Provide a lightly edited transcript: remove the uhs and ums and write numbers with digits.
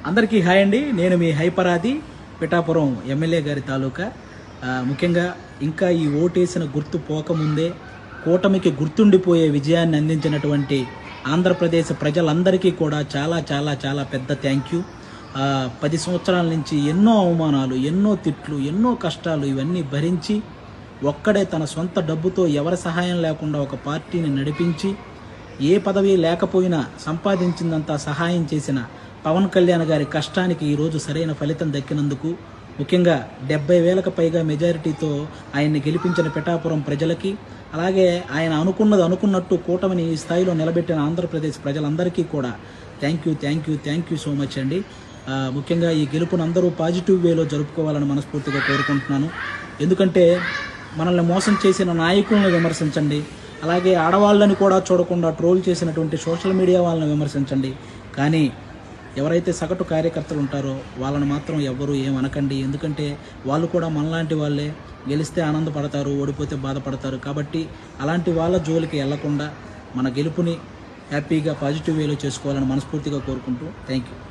అందరికీ హాయ్ అండి. నేను మీ హైపరాది పిఠాపురం ఎమ్మెల్యే గారి తాలూకా. ముఖ్యంగా ఇంకా ఈ ఓటేసిన గుర్తు పోకముందే కూటమికి గుర్తుండిపోయే విజయాన్ని అందించినటువంటి ఆంధ్రప్రదేశ్ ప్రజలందరికీ కూడా చాలా చాలా చాలా పెద్ద థ్యాంక్ యూ. 10 సంవత్సరాల నుంచి ఎన్నో అవమానాలు, ఎన్నో తిట్లు, ఎన్నో కష్టాలు ఇవన్నీ భరించి ఒక్కడే తన సొంత డబ్బుతో ఎవరి సహాయం లేకుండా ఒక పార్టీని నడిపించి ఏ పదవి లేకపోయినా సంపాదించిందంతా సహాయం చేసిన పవన్ కళ్యాణ్ గారి కష్టానికి ఈరోజు సరైన ఫలితం దక్కినందుకు, ముఖ్యంగా 70,000కు పైగా మెజారిటీతో ఆయన్ని గెలిపించిన పిఠాపురం ప్రజలకి, అలాగే ఆయన అనుకున్నట్టు కూటమిని ఈ స్థాయిలో నిలబెట్టిన ఆంధ్రప్రదేశ్ ప్రజలందరికీ కూడా థ్యాంక్ యూ సో మచ్ అండి. ముఖ్యంగా ఈ గెలుపును అందరూ పాజిటివ్ వేలో జరుపుకోవాలని మనస్ఫూర్తిగా కోరుకుంటున్నాను. ఎందుకంటే మనల్ని మోసం చేసిన నాయకులను విమర్శించండి, అలాగే ఆడవాళ్ళని కూడా చూడకుండా ట్రోల్ చేసినటువంటి సోషల్ మీడియా వాళ్ళని విమర్శించండి, కానీ ఎవరైతే సగటు కార్యకర్తలు ఉంటారో వాళ్ళని మాత్రం ఎవ్వరూ ఏమనకండి. ఎందుకంటే వాళ్ళు కూడా మనలాంటి వాళ్ళే, గెలిస్తే ఆనందపడతారు, ఓడిపోతే బాధపడతారు. కాబట్టి అలాంటి వాళ్ళ జోలికి వెళ్లకుండా మన గెలుపుని హ్యాపీగా పాజిటివ్ వేలో చేసుకోవాలని మనస్ఫూర్తిగా కోరుకుంటూ థ్యాంక్ యూ.